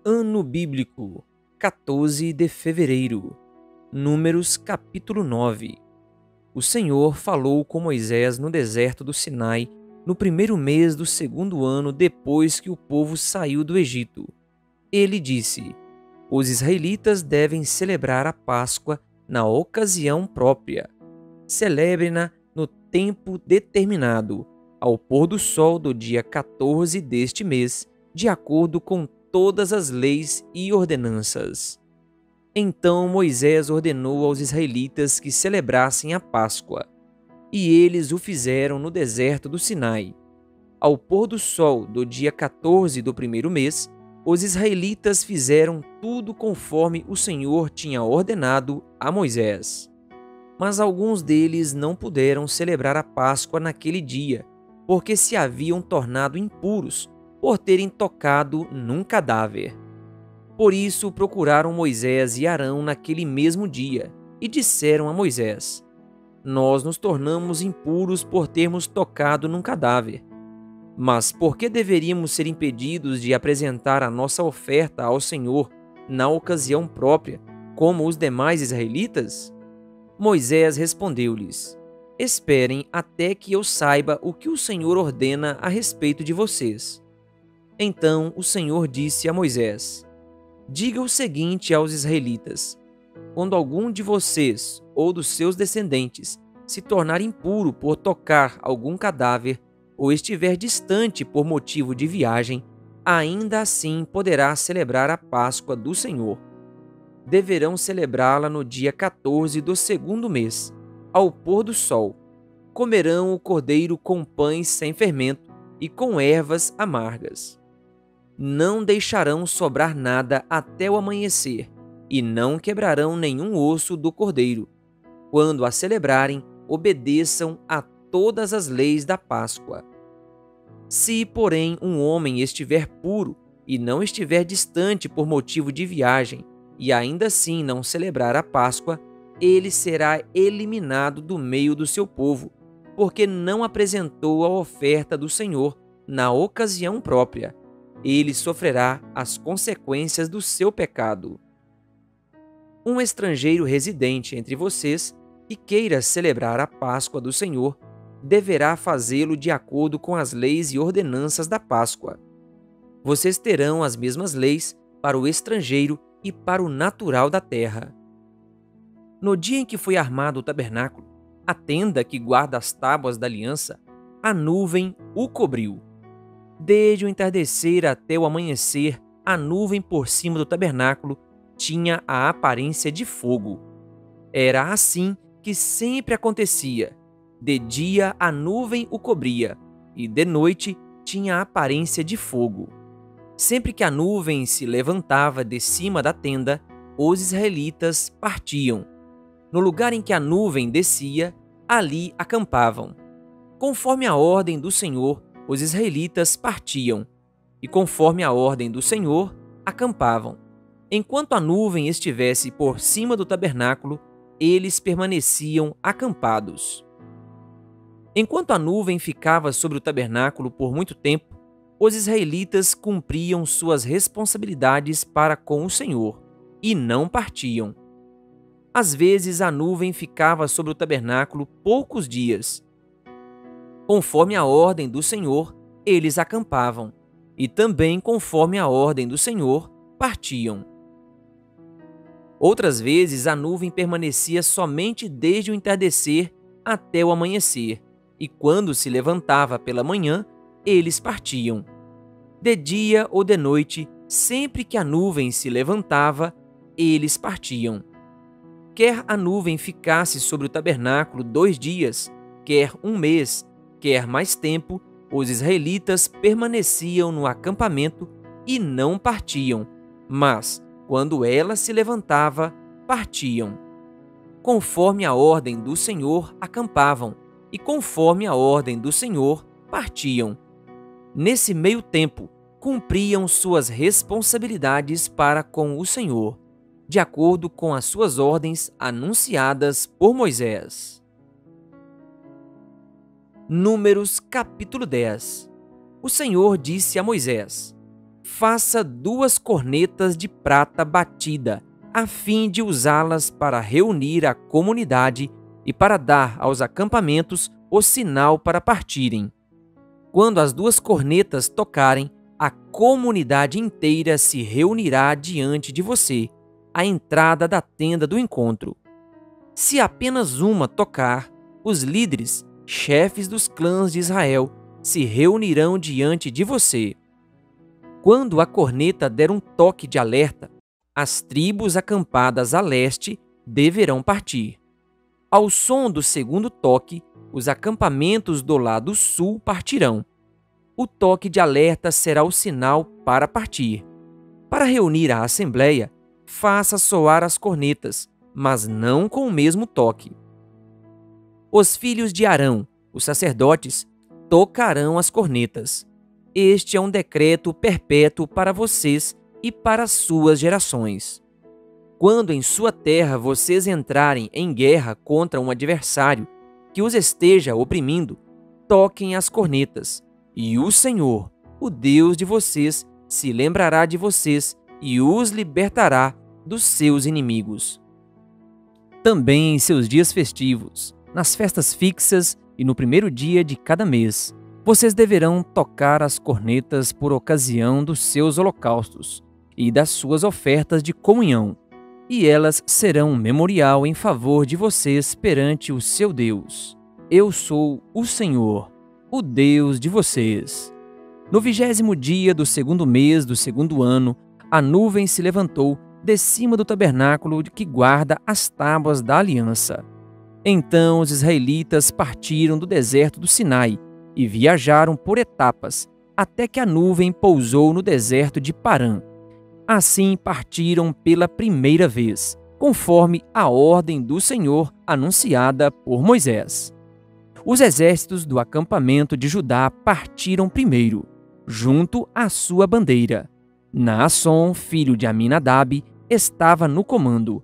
Ano Bíblico, 14 de fevereiro. Números capítulo 9. O Senhor falou com Moisés no deserto do Sinai, no primeiro mês do segundo ano depois que o povo saiu do Egito. Ele disse: Os israelitas devem celebrar a Páscoa na ocasião própria. Celebre-na no tempo determinado, ao pôr do sol do dia 14 deste mês, de acordo com todas as leis e ordenanças. Então Moisés ordenou aos israelitas que celebrassem a Páscoa, e eles o fizeram no deserto do Sinai. Ao pôr do sol do dia 14 do primeiro mês, os israelitas fizeram tudo conforme o Senhor tinha ordenado a Moisés. Mas alguns deles não puderam celebrar a Páscoa naquele dia, porque se haviam tornado impuros por terem tocado num cadáver. Por isso procuraram Moisés e Arão naquele mesmo dia e disseram a Moisés: Nós nos tornamos impuros por termos tocado num cadáver. Mas por que deveríamos ser impedidos de apresentar a nossa oferta ao Senhor na ocasião própria, como os demais israelitas? Moisés respondeu-lhes: Esperem até que eu saiba o que o Senhor ordena a respeito de vocês. Então o Senhor disse a Moisés: Diga o seguinte aos israelitas: Quando algum de vocês ou dos seus descendentes se tornar impuro por tocar algum cadáver ou estiver distante por motivo de viagem, ainda assim poderá celebrar a Páscoa do Senhor. Deverão celebrá-la no dia 14 do segundo mês, ao pôr do sol. Comerão o cordeiro com pães sem fermento e com ervas amargas. Não deixarão sobrar nada até o amanhecer, e não quebrarão nenhum osso do cordeiro. Quando a celebrarem, obedeçam a todas as leis da Páscoa. Se, porém, um homem estiver puro e não estiver distante por motivo de viagem, e ainda assim não celebrar a Páscoa, ele será eliminado do meio do seu povo, porque não apresentou a oferta do Senhor na ocasião própria. Ele sofrerá as consequências do seu pecado. Um estrangeiro residente entre vocês que queira celebrar a Páscoa do Senhor deverá fazê-lo de acordo com as leis e ordenanças da Páscoa. Vocês terão as mesmas leis para o estrangeiro e para o natural da terra. No dia em que foi armado o tabernáculo, a tenda que guarda as tábuas da aliança, a nuvem o cobriu. Desde o entardecer até o amanhecer, a nuvem por cima do tabernáculo tinha a aparência de fogo. Era assim que sempre acontecia. De dia a nuvem o cobria, e de noite tinha a aparência de fogo. Sempre que a nuvem se levantava de cima da tenda, os israelitas partiam. No lugar em que a nuvem descia, ali acampavam. Conforme a ordem do Senhor, os israelitas partiam, e conforme a ordem do Senhor, acampavam. Enquanto a nuvem estivesse por cima do tabernáculo, eles permaneciam acampados. Enquanto a nuvem ficava sobre o tabernáculo por muito tempo, os israelitas cumpriam suas responsabilidades para com o Senhor, e não partiam. Às vezes a nuvem ficava sobre o tabernáculo poucos dias. Conforme a ordem do Senhor, eles acampavam, e também conforme a ordem do Senhor, partiam. Outras vezes a nuvem permanecia somente desde o entardecer até o amanhecer, e quando se levantava pela manhã, eles partiam. De dia ou de noite, sempre que a nuvem se levantava, eles partiam. Quer a nuvem ficasse sobre o tabernáculo 2 dias, quer um mês, quer mais tempo, os israelitas permaneciam no acampamento e não partiam, mas, quando ela se levantava, partiam. Conforme a ordem do Senhor, acampavam, e conforme a ordem do Senhor, partiam. Nesse meio tempo, cumpriam suas responsabilidades para com o Senhor, de acordo com as suas ordens anunciadas por Moisés. Números capítulo 10. O Senhor disse a Moisés: faça 2 cornetas de prata batida, a fim de usá-las para reunir a comunidade e para dar aos acampamentos o sinal para partirem. Quando as 2 cornetas tocarem, a comunidade inteira se reunirá diante de você, à entrada da tenda do encontro. Se apenas uma tocar, os líderes, chefes dos clãs de Israel, se reunirão diante de você. Quando a corneta der um toque de alerta, as tribos acampadas a leste deverão partir. Ao som do segundo toque, os acampamentos do lado sul partirão. O toque de alerta será o sinal para partir. Para reunir a assembleia, faça soar as cornetas, mas não com o mesmo toque. Os filhos de Arão, os sacerdotes, tocarão as cornetas. Este é um decreto perpétuo para vocês e para as suas gerações. Quando em sua terra vocês entrarem em guerra contra um adversário que os esteja oprimindo, toquem as cornetas, e o Senhor, o Deus de vocês, se lembrará de vocês e os libertará dos seus inimigos. Também em seus dias festivos, nas festas fixas e no primeiro dia de cada mês, vocês deverão tocar as cornetas por ocasião dos seus holocaustos e das suas ofertas de comunhão, e elas serão um memorial em favor de vocês perante o seu Deus. Eu sou o Senhor, o Deus de vocês. No 20º dia do segundo mês do segundo ano, a nuvem se levantou de cima do tabernáculo que guarda as tábuas da aliança. Então os israelitas partiram do deserto do Sinai e viajaram por etapas, até que a nuvem pousou no deserto de Parã. Assim partiram pela primeira vez, conforme a ordem do Senhor anunciada por Moisés. Os exércitos do acampamento de Judá partiram primeiro, junto à sua bandeira. Naasson, filho de Aminadab, estava no comando.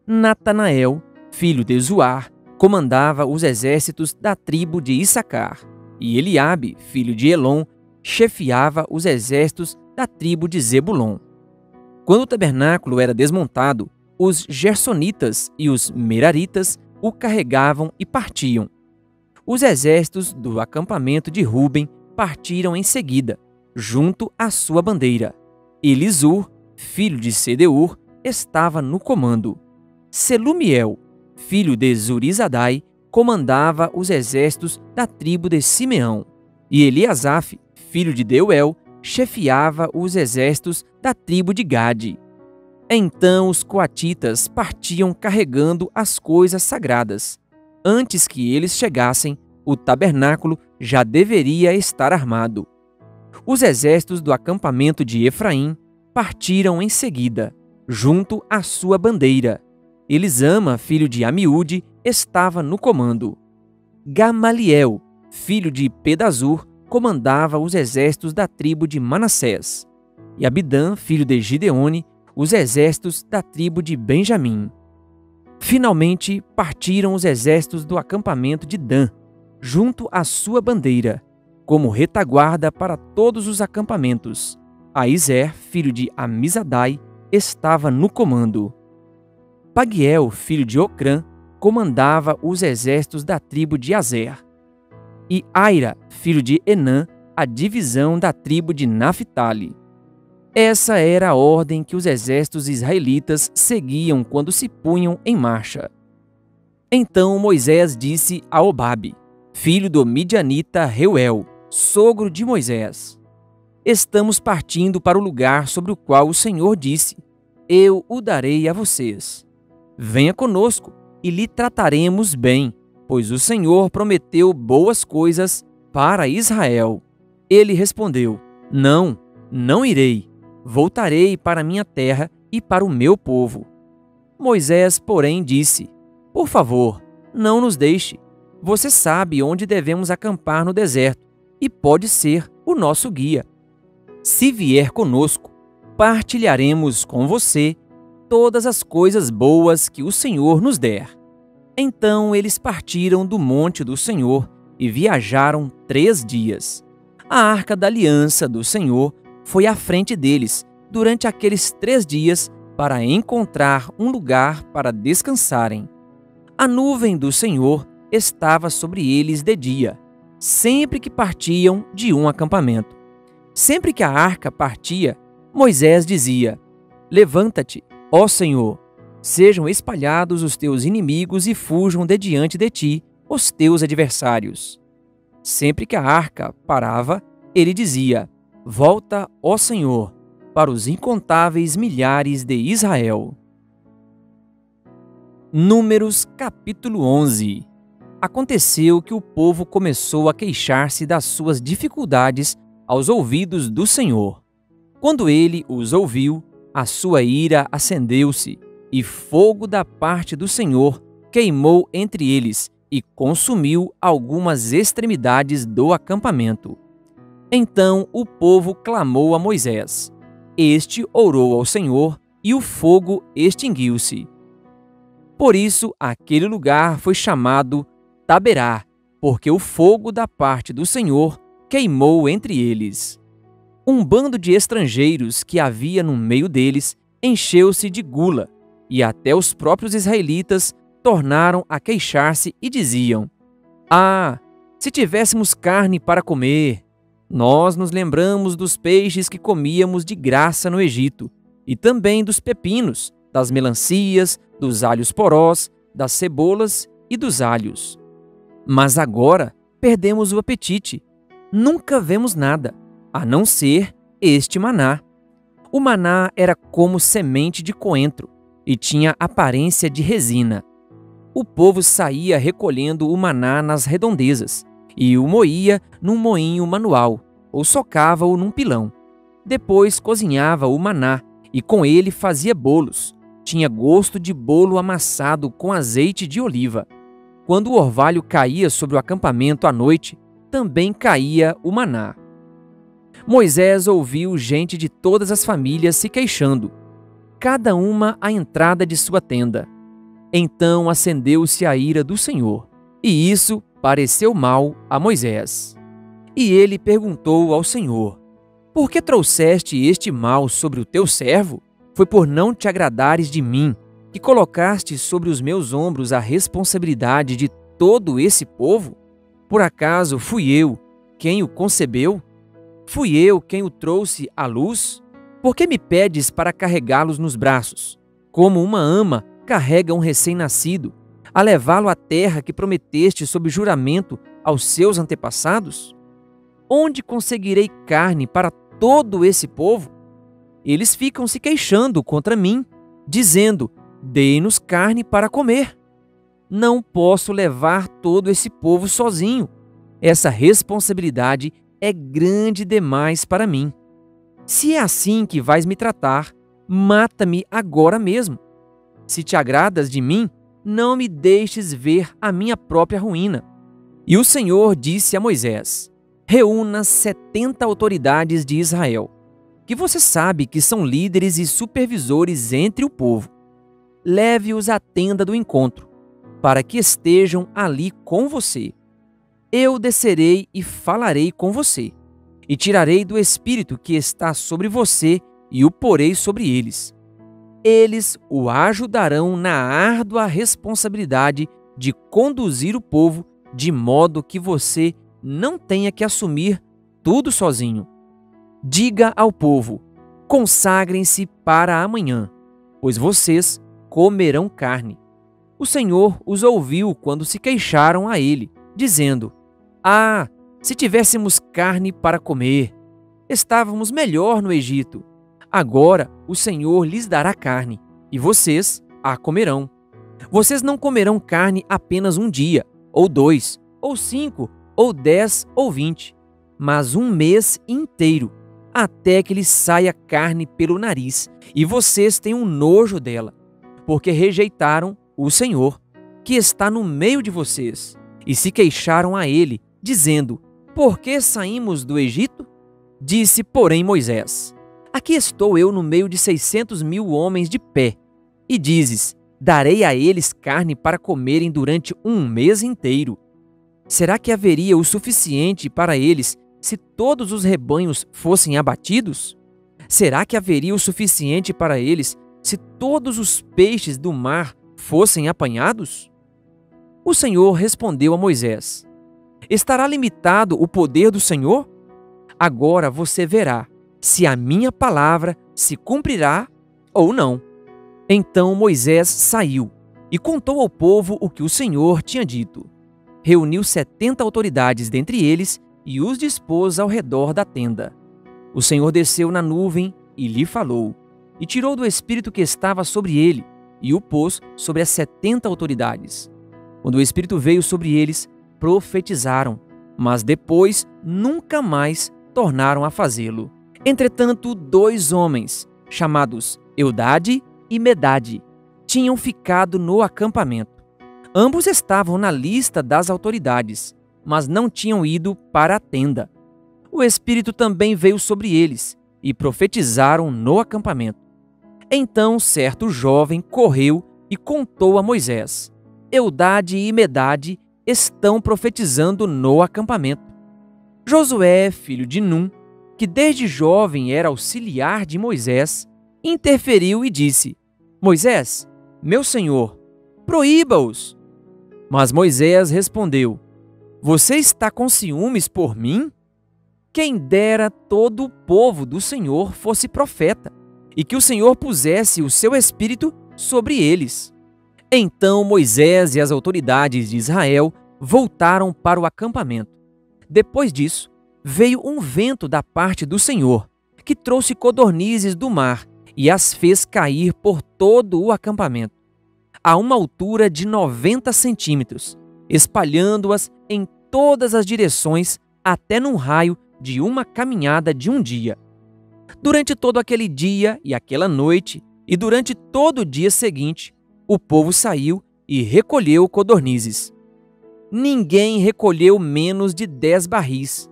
Natanael, filho de Zuar, comandava os exércitos da tribo de Issacar. E Eliabe, filho de Elon, chefiava os exércitos da tribo de Zebulon. Quando o tabernáculo era desmontado, os gersonitas e os meraritas o carregavam e partiam. Os exércitos do acampamento de Ruben partiram em seguida, junto à sua bandeira. Elisur, filho de Sedeur, estava no comando. Selumiel, filho de Zurizadai, comandava os exércitos da tribo de Simeão. E Eliasaf, filho de Deuel, chefiava os exércitos da tribo de Gade. Então os coatitas partiam carregando as coisas sagradas. Antes que eles chegassem, o tabernáculo já deveria estar armado. Os exércitos do acampamento de Efraim partiram em seguida, junto à sua bandeira. Elisama, filho de Amiúde, estava no comando. Gamaliel, filho de Pedazur, comandava os exércitos da tribo de Manassés. E Abidã, filho de Gideone, os exércitos da tribo de Benjamim. Finalmente partiram os exércitos do acampamento de Dan, junto à sua bandeira, como retaguarda para todos os acampamentos. Aizer, filho de Amizadai, estava no comando. Pagiel, filho de Ocrã, comandava os exércitos da tribo de Azer. E Aira, filho de Enã, a divisão da tribo de Naphtali. Essa era a ordem que os exércitos israelitas seguiam quando se punham em marcha. Então Moisés disse a Obabe, filho do midianita Reuel, sogro de Moisés: Estamos partindo para o lugar sobre o qual o Senhor disse: Eu o darei a vocês. Venha conosco e lhe trataremos bem, pois o Senhor prometeu boas coisas para Israel. Ele respondeu: Não, não irei. Voltarei para minha terra e para o meu povo. Moisés, porém, disse: Por favor, não nos deixe. Você sabe onde devemos acampar no deserto e pode ser o nosso guia. Se vier conosco, partilharemos com você todas as coisas boas que o Senhor nos der. Então eles partiram do monte do Senhor e viajaram 3 dias. A arca da aliança do Senhor foi à frente deles durante aqueles 3 dias para encontrar um lugar para descansarem. A nuvem do Senhor estava sobre eles de dia, sempre que partiam de um acampamento. Sempre que a arca partia, Moisés dizia: Levanta-te, ó Senhor, sejam espalhados os teus inimigos e fujam de diante de ti os teus adversários. Sempre que a arca parava, ele dizia: Volta, ó Senhor, para os incontáveis milhares de Israel. Números capítulo 11. Aconteceu que o povo começou a queixar-se das suas dificuldades aos ouvidos do Senhor. Quando ele os ouviu, a sua ira acendeu-se, e fogo da parte do Senhor queimou entre eles e consumiu algumas extremidades do acampamento. Então o povo clamou a Moisés. Este orou ao Senhor, e o fogo extinguiu-se. Por isso, aquele lugar foi chamado Taberá, porque o fogo da parte do Senhor queimou entre eles. Um bando de estrangeiros que havia no meio deles encheu-se de gula, e até os próprios israelitas tornaram a queixar-se e diziam: Ah, se tivéssemos carne para comer! Nós nos lembramos dos peixes que comíamos de graça no Egito, e também dos pepinos, das melancias, dos alhos porós, das cebolas e dos alhos. Mas agora perdemos o apetite. Nunca vemos nada, a não ser este maná. O maná era como semente de coentro e tinha aparência de resina. O povo saía recolhendo o maná nas redondezas e o moía num moinho manual ou socava-o num pilão. Depois cozinhava o maná e com ele fazia bolos. Tinha gosto de bolo amassado com azeite de oliva. Quando o orvalho caía sobre o acampamento à noite, também caía o maná. Moisés ouviu gente de todas as famílias se queixando, cada uma à entrada de sua tenda. Então acendeu-se a ira do Senhor, e isso pareceu mal a Moisés. E ele perguntou ao Senhor: Por que trouxeste este mal sobre o teu servo? Foi por não te agradares de mim, que colocaste sobre os meus ombros a responsabilidade de todo esse povo? Por acaso fui eu quem o concebeu? Fui eu quem o trouxe à luz? Por que me pedes para carregá-los nos braços, como uma ama carrega um recém-nascido, a levá-lo à terra que prometeste sob juramento aos seus antepassados? Onde conseguirei carne para todo esse povo? Eles ficam se queixando contra mim, dizendo: Dê-nos carne para comer. Não posso levar todo esse povo sozinho. Essa responsabilidade é grande demais para mim. Se é assim que vais me tratar, mata-me agora mesmo. Se te agradas de mim, não me deixes ver a minha própria ruína. E o Senhor disse a Moisés: Reúna 70 autoridades de Israel, que você sabe que são líderes e supervisores entre o povo. Leve-os à tenda do encontro, para que estejam ali com você. Eu descerei e falarei com você, e tirarei do espírito que está sobre você e o porei sobre eles. Eles o ajudarão na árdua responsabilidade de conduzir o povo de modo que você não tenha que assumir tudo sozinho. Diga ao povo: consagrem-se para amanhã, pois vocês comerão carne. O Senhor os ouviu quando se queixaram a ele, dizendo: Ah, se tivéssemos carne para comer! Estávamos melhor no Egito. Agora o Senhor lhes dará carne, e vocês a comerão. Vocês não comerão carne apenas um dia, ou 2, ou 5, ou 10, ou 20, mas um mês inteiro, até que lhes saia carne pelo nariz, e vocês tenham nojo dela, porque rejeitaram o Senhor, que está no meio de vocês, e se queixaram a ele, dizendo: Por que saímos do Egito? Disse, porém, Moisés: Aqui estou eu no meio de 600.000 homens de pé, e dizes: Darei a eles carne para comerem durante um mês inteiro. Será que haveria o suficiente para eles se todos os rebanhos fossem abatidos? Será que haveria o suficiente para eles se todos os peixes do mar fossem apanhados? O Senhor respondeu a Moisés: Estará limitado o poder do Senhor? Agora você verá se a minha palavra se cumprirá ou não. Então Moisés saiu e contou ao povo o que o Senhor tinha dito. Reuniu 70 autoridades dentre eles e os dispôs ao redor da tenda. O Senhor desceu na nuvem e lhe falou, e tirou do Espírito que estava sobre ele, e o pôs sobre as 70 autoridades. Quando o Espírito veio sobre eles, profetizaram, mas depois nunca mais tornaram a fazê-lo. Entretanto, 2 homens, chamados Eldade e Medade, tinham ficado no acampamento. Ambos estavam na lista das autoridades, mas não tinham ido para a tenda. O Espírito também veio sobre eles, e profetizaram no acampamento. Então certo jovem correu e contou a Moisés: Eldade e Medade estão profetizando no acampamento. Josué, filho de Num, que desde jovem era auxiliar de Moisés, interferiu e disse: Moisés, meu senhor, proíba-os. Mas Moisés respondeu: Você está com ciúmes por mim? Quem dera todo o povo do Senhor fosse profeta, e que o Senhor pusesse o seu espírito sobre eles. Então Moisés e as autoridades de Israel voltaram para o acampamento. Depois disso, veio um vento da parte do Senhor, que trouxe codornizes do mar e as fez cair por todo o acampamento, a uma altura de 90 centímetros, espalhando-as em todas as direções até num raio de uma caminhada de um dia. Durante todo aquele dia e aquela noite, e durante todo o dia seguinte, o povo saiu e recolheu codornizes. Ninguém recolheu menos de 10 barris.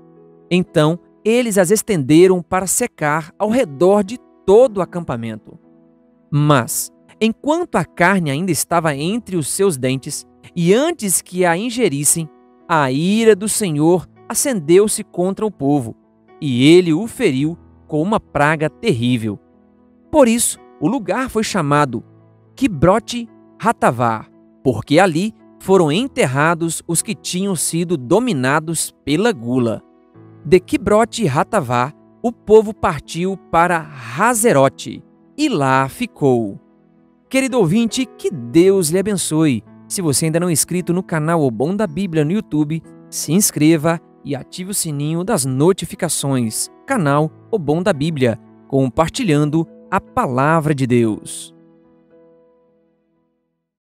Então, eles as estenderam para secar ao redor de todo o acampamento. Mas, enquanto a carne ainda estava entre os seus dentes, e antes que a ingerissem, a ira do Senhor acendeu-se contra o povo, e ele o feriu com uma praga terrível. Por isso, o lugar foi chamado Quibrote Hatavá, porque ali foram enterrados os que tinham sido dominados pela gula. De Quibrote Hatavá, o povo partiu para Hazerote, e lá ficou. Querido ouvinte, que Deus lhe abençoe. Se você ainda não é inscrito no canal O Bom da Bíblia no YouTube, se inscreva e ative o sininho das notificações. Canal O Bom da Bíblia, compartilhando a Palavra de Deus.